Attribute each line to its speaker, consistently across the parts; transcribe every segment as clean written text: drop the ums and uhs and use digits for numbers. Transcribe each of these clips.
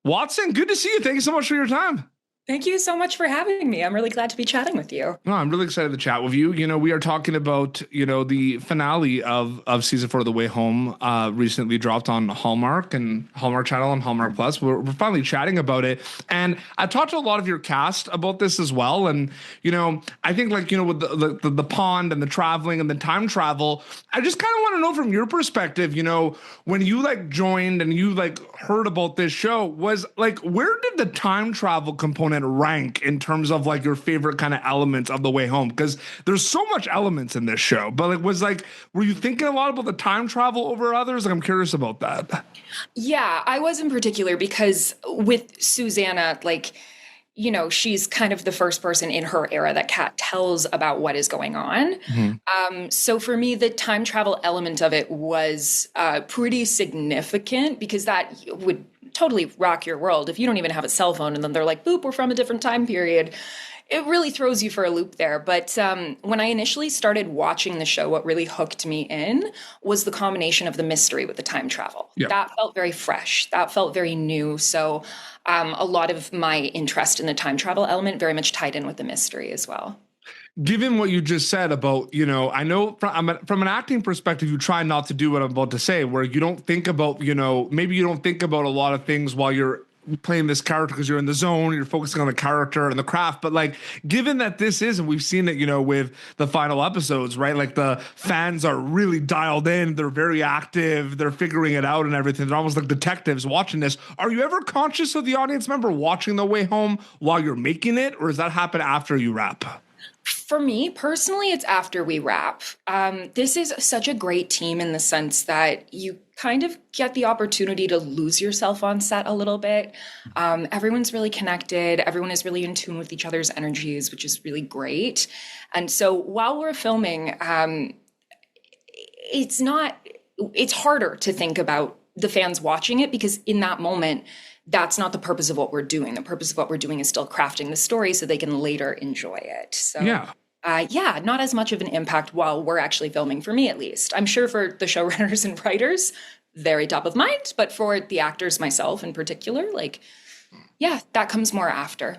Speaker 1: Watson, good to see you. Thank you so much for your time.
Speaker 2: Thank you so much for having me. I'm really glad to be chatting with you.
Speaker 1: No, I'm really excited to chat with you. We are talking about, the finale of season 4 of The Way Home recently dropped on Hallmark and Hallmark Channel and Hallmark Plus. We're finally chatting about it. And I've talked to a lot of your cast about this as well. And, I think with the pond and the traveling and the time travel, I just kind of want to know from your perspective, when you joined and you heard about this show, was where did the time travel component rank in terms of your favorite kind of elements of The Way Home? Because there's so much elements in this show, but were you thinking a lot about the time travel over others? I'm curious about that.
Speaker 2: Yeah, I was in particular because with Susanna, she's kind of the first person in her era that tells about what is going on. So for me, the time travel element of it was pretty significant because that would totally rock your world. If you don't even have a cell phone and then they're like, boop, we're from a different time period, it really throws you for a loop there. But when I initially started watching the show, what really hooked me in was the combination of the mystery with the time travel. Yep. That felt very fresh. That felt very new. So a lot of my interest in the time travel element very much tied in with the mystery as well.
Speaker 1: Given what you just said about, I know from an acting perspective, you try not to do what I'm about to say, where you don't think about, maybe you don't think about a lot of things while you're playing this character because you're in the zone, you're focusing on the character and the craft. But given that this is, and we've seen it, with the final episodes, right? The fans are really dialed in. They're very active. They're figuring it out and everything. They're almost like detectives watching this. Are you ever conscious of the audience member watching The Way Home while you're making it? Or does that happen after you wrap?
Speaker 2: For me personally, it's after we wrap. This is such a great team in the sense that you kind of get the opportunity to lose yourself on set a little bit. Everyone's really connected. Everyone is really in tune with each other's energies, which is really great. And so while we're filming, it's harder to think about the fans watching it because in that moment, that's not the purpose of what we're doing. The purpose of what we're doing is still crafting the story so they can later enjoy it. So not as much of an impact while we're actually filming, for me at least. I'm sure for the showrunners and writers, very top of mind. But for the actors, myself in particular, that comes more after.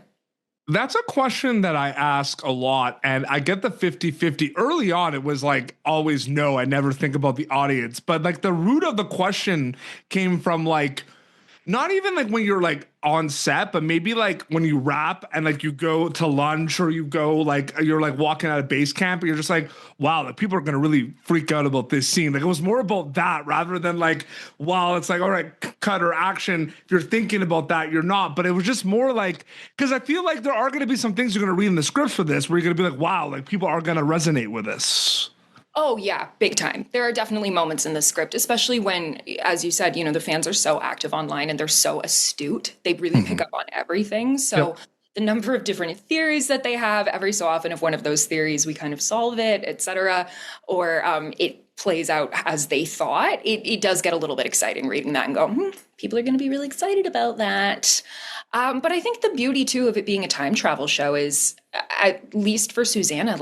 Speaker 1: That's a question that I ask a lot, and I get the 50-50. Early on, it was always no, I never think about the audience. But the root of the question came from not even when you're on set, but maybe when you wrap and you go to lunch or you go you're walking out of base camp and you're just wow, people are gonna really freak out about this scene. It was more about that rather than wow, it's all right, cut or action. If you're thinking about that, you're not. But it was just more because I feel there are gonna be some things you're gonna read in the scripts for this where you're gonna be wow, people are gonna resonate with this.
Speaker 2: Oh, yeah, big time. There are definitely moments in the script, especially when, as you said, the fans are so active online and they're so astute. They really pick up on everything. So the number of different theories that they have, every so often, if one of those theories, we kind of solve it, etc., or it plays out as they thought, it does get a little bit exciting reading that and go, people are going to be really excited about that. But I think the beauty, too, of it being a time travel show is, at least for Susanna,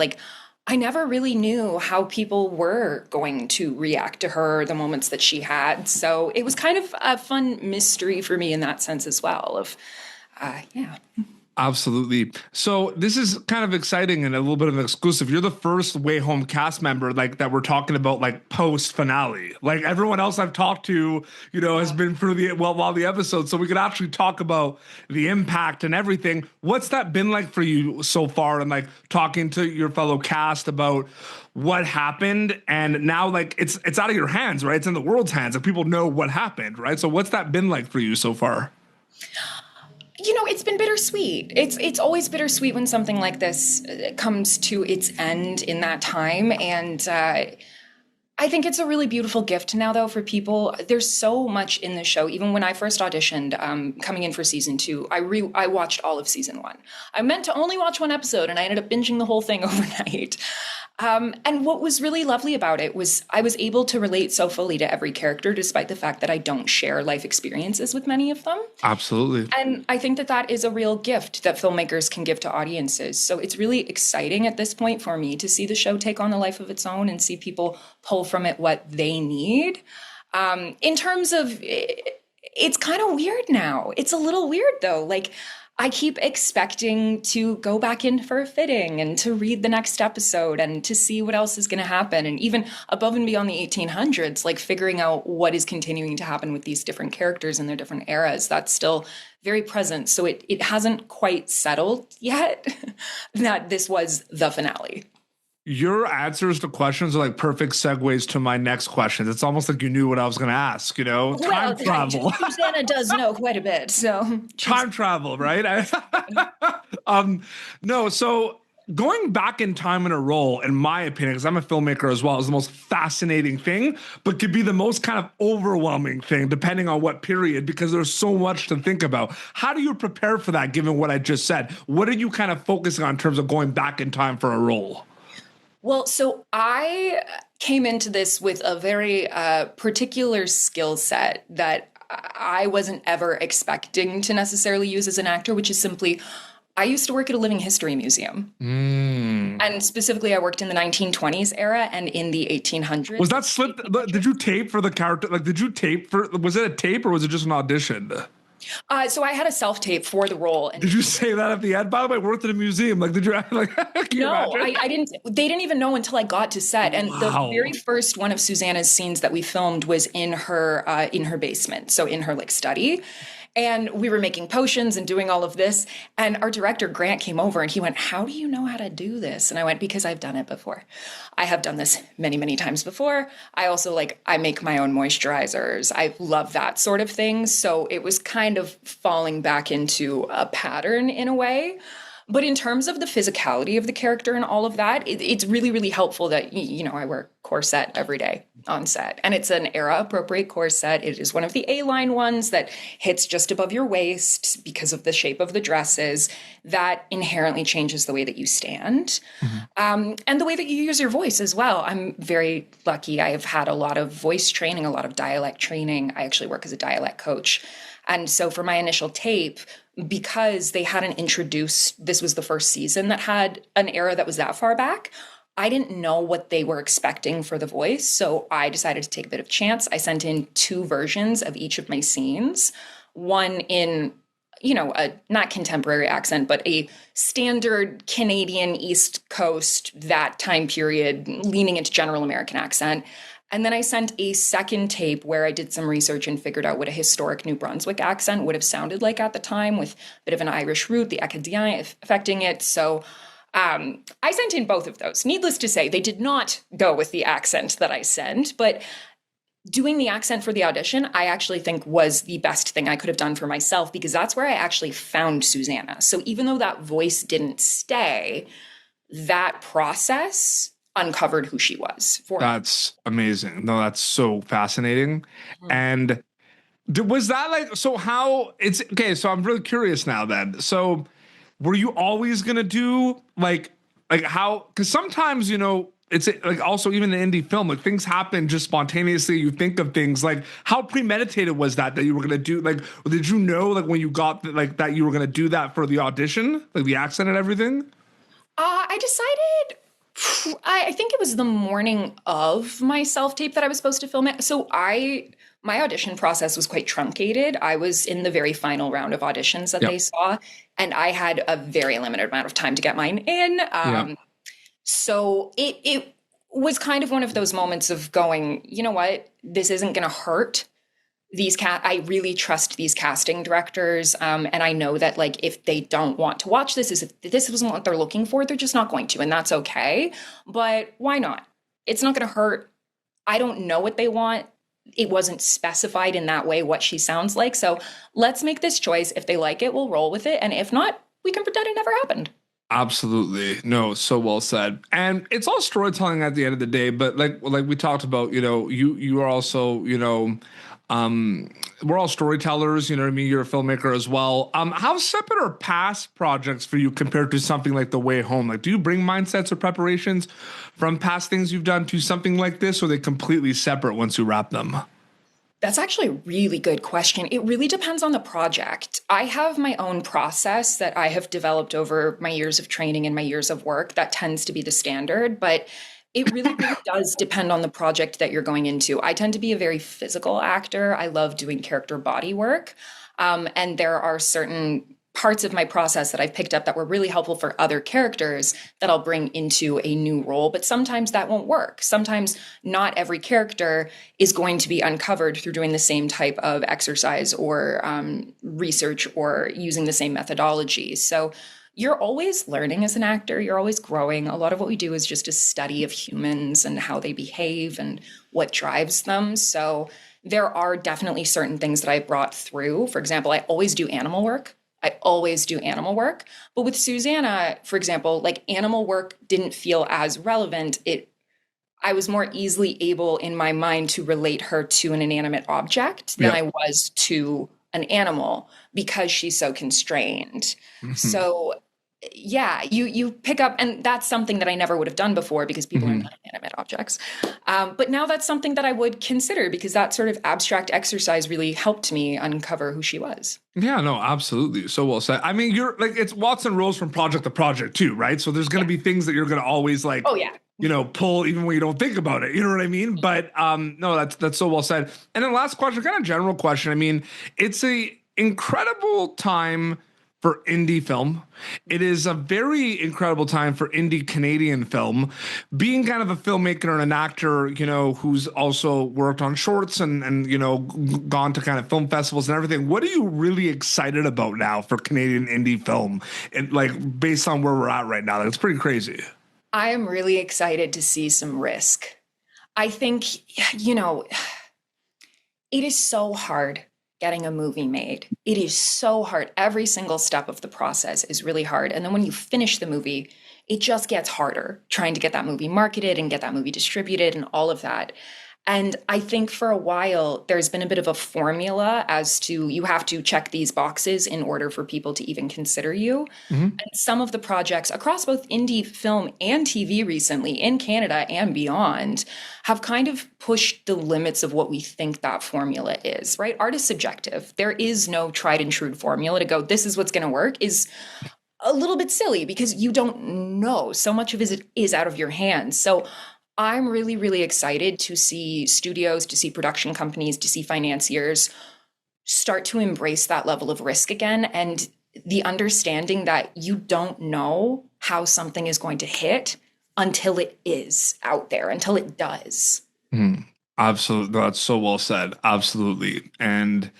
Speaker 2: I never really knew how people were going to react to her, the moments that she had. So it was kind of a fun mystery for me in that sense as well
Speaker 1: Absolutely. So this is kind of exciting and a little bit of an exclusive. You're the first Way Home cast member that we're talking about post finale. Everyone else I've talked to, has been through while the episode, so we could actually talk about the impact and everything. What's that been like for you so far, and talking to your fellow cast about what happened, and now it's out of your hands, right? It's in the world's hands, and people know what happened, right? So what's that been like for you so far?
Speaker 2: It's been bittersweet. It's always bittersweet when something like this comes to its end in that time. And I think it's a really beautiful gift now, though, for people. There's so much in the show. Even when I first auditioned, coming in for season 2, I watched all of season 1. I meant to only watch one episode, and I ended up binging the whole thing overnight. And what was really lovely about it was I was able to relate so fully to every character, despite the fact that I don't share life experiences with many of them.
Speaker 1: Absolutely.
Speaker 2: And I think that is a real gift that filmmakers can give to audiences. So it's really exciting at this point for me to see the show take on a life of its own and see people pull from it what they need. In terms of It's kind of weird now. It's a little weird though. Like I keep expecting to go back in for a fitting and to read the next episode and to see what else is going to happen. And even above and beyond the 1800s, like figuring out what is continuing to happen with these different characters in their different eras, that's still very present. So it hasn't quite settled yet that this was the finale.
Speaker 1: Your answers to questions are like perfect segues to my next question. It's almost like you knew what I was going to ask, time travel.
Speaker 2: Susanna does know quite a bit, so.
Speaker 1: Time travel, right? No, so going back in time in a role, in my opinion, because I'm a filmmaker as well, is the most fascinating thing, but could be the most kind of overwhelming thing, depending on what period, because there's so much to think about. How do you prepare for that, given what I just said? What are you kind of focusing on in terms of going back in time for a role?
Speaker 2: Well, so I came into this with a very particular skill set that I wasn't ever expecting to necessarily use as an actor, which is simply, I used to work at a living history museum. And specifically, I worked in the 1920s era and in the 1800s.
Speaker 1: Was that slipped? Did you tape for the character? Like, did you tape for, was it a tape or was it just an audition?
Speaker 2: So I had a self-tape for the role. And
Speaker 1: did you say that at the end? By the way, I worked at a museum. Like, did you
Speaker 2: No, I didn't. They didn't even know until I got to set. And the very first one of Susanna's scenes that we filmed was in her basement. So in her like study. And we were making potions and doing all of this. And our director, Grant, came over and he went, "How do you know how to do this?" And I went, "Because I've done it before. I have done this many, many times before. I also I make my own moisturizers. I love that sort of thing." So it was kind of falling back into a pattern in a way. But in terms of the physicality of the character and all of that, it's really, really helpful that, I wear corset every day on set. And it's an era-appropriate corset. It is one of the A-line ones that hits just above your waist because of the shape of the dresses. That inherently changes the way that you stand. And the way that you use your voice as well. I'm very lucky. I have had a lot of voice training, a lot of dialect training. I actually work as a dialect coach. And so for my initial tape, because they hadn't introduced, this was the first season that had an era that was that far back, I didn't know what they were expecting for the voice. So I decided to take a bit of chance. I sent in 2 versions of each of my scenes, one in, a not contemporary accent, but a standard Canadian East Coast, that time period, leaning into general American accent. And then I sent a second tape where I did some research and figured out what a historic New Brunswick accent would have sounded like at the time, with a bit of an Irish root, the Acadien affecting it. So I sent in both of those. Needless to say, they did not go with the accent that I sent, but doing the accent for the audition, I actually think was the best thing I could have done for myself, because that's where I actually found Susanna. So even though that voice didn't stay, that process uncovered who she was for me.
Speaker 1: That's amazing. No, that's so fascinating. And was that so how it's okay? So I'm really curious now then. So were you always going to do like how, because sometimes, it's like also even in indie film, like things happen just spontaneously. You think of things like, how premeditated was that you were going to do? Like, did you know when you got that you were going to do that for the audition, like the accent and everything?
Speaker 2: I decided, I think it was the morning of my self-tape that I was supposed to film it. So my audition process was quite truncated. I was in the very final round of auditions that they saw, and I had a very limited amount of time to get mine in. So it was kind of one of those moments of going, you know what, this isn't going to hurt. I really trust these casting directors. And I know that if they don't want to watch this, if this isn't what they're looking for, they're just not going to, and that's okay. But why not? It's not going to hurt. I don't know what they want. It wasn't specified in that way what she sounds like. So let's make this choice. If they like it, we'll roll with it. And if not, we can pretend it never happened.
Speaker 1: Absolutely. No, so well said. And it's all storytelling at the end of the day. But like we talked about, you are also, we're all storytellers, you know what I mean? You're a filmmaker as well. How separate are past projects for you compared to something like The Way Home? Like, do you bring mindsets or preparations from past things you've done to something like this, or are they completely separate once you wrap them?
Speaker 2: That's actually a really good question. It really depends on the project. I have my own process that I have developed over my years of training and my years of work that tends to be the standard, but It really, really does depend on the project that you're going into. I tend to be a very physical actor. I love doing character body work. And there are certain parts of my process that I've picked up that were really helpful for other characters that I'll bring into a new role. But sometimes that won't work. Sometimes not every character is going to be uncovered through doing the same type of exercise or research or using the same methodology. So you're always learning as an actor. You're always growing. A lot of what we do is just a study of humans and how they behave and what drives them. So there are definitely certain things that I brought through. For example, I always do animal work. But with Susanna, for example, like animal work didn't feel as relevant. I was more easily able in my mind to relate her to an inanimate object than I was to an animal because she's so constrained. So yeah, you pick up, and that's something that I never would have done before because people are not inanimate objects. But now that's something that I would consider because that sort of abstract exercise really helped me uncover who she was.
Speaker 1: Yeah, no, absolutely. So well said. I mean, you're like, it's Watson rolls from project to project too, right? So there's going to be things that you're going to always like,
Speaker 2: oh yeah,
Speaker 1: pull even when you don't think about it. You know what I mean? But no, that's so well said. And then last question, kind of general question. I mean, it's a incredible time for indie film. It is a very incredible time for indie Canadian film. Being kind of a filmmaker and an actor, who's also worked on shorts and gone to kind of film festivals and everything. What are you really excited about now for Canadian indie film? And like based on where we're at right now, it's pretty crazy.
Speaker 2: I am really excited to see some risk. I think, it is so hard getting a movie made. It is so hard. Every single step of the process is really hard. And then when you finish the movie, it just gets harder trying to get that movie marketed and get that movie distributed and all of that. And I think for a while, there's been a bit of a formula as to you have to check these boxes in order for people to even consider you. And some of the projects across both indie film and TV recently in Canada and beyond have kind of pushed the limits of what we think that formula is, right? Art is subjective. There is no tried and true formula to go, this is what's going to work is a little bit silly because you don't know. So much of it is out of your hands. So I'm really, really excited to see studios, to see production companies, to see financiers start to embrace that level of risk again and the understanding that you don't know how something is going to hit until it is out there, until it does.
Speaker 1: Absolutely. That's so well said. Absolutely. And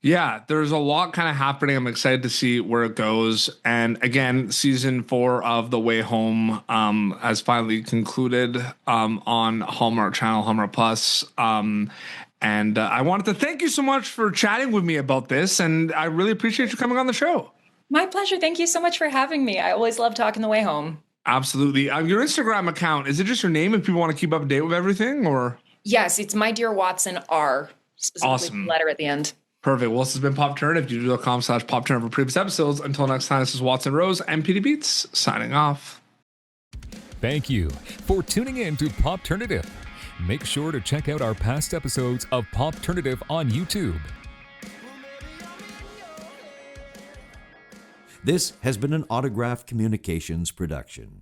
Speaker 1: yeah, there's a lot kind of happening. I'm excited to see where it goes. And again, season 4 of The Way Home has finally concluded on Hallmark Channel, Hallmark Plus. And I wanted to thank you so much for chatting with me about this. And I really appreciate you coming on the show.
Speaker 2: My pleasure. Thank you so much for having me. I always love talking The Way Home.
Speaker 1: Absolutely. Your Instagram account, is it just your name if people want to keep up to date with everything? Or
Speaker 2: yes, it's My Dear Watson R. Specifically
Speaker 1: awesome.
Speaker 2: The letter at the end.
Speaker 1: Perfect. Well, this has been Pop Turn. If you do.com/PopTurn for previous episodes. Until next time, this is Watson Rose and PD Beats signing off.
Speaker 3: Thank you for tuning in to Popturnative. Make sure to check out our past episodes of Popturnative on YouTube.
Speaker 4: This has been an Autograph Communications production.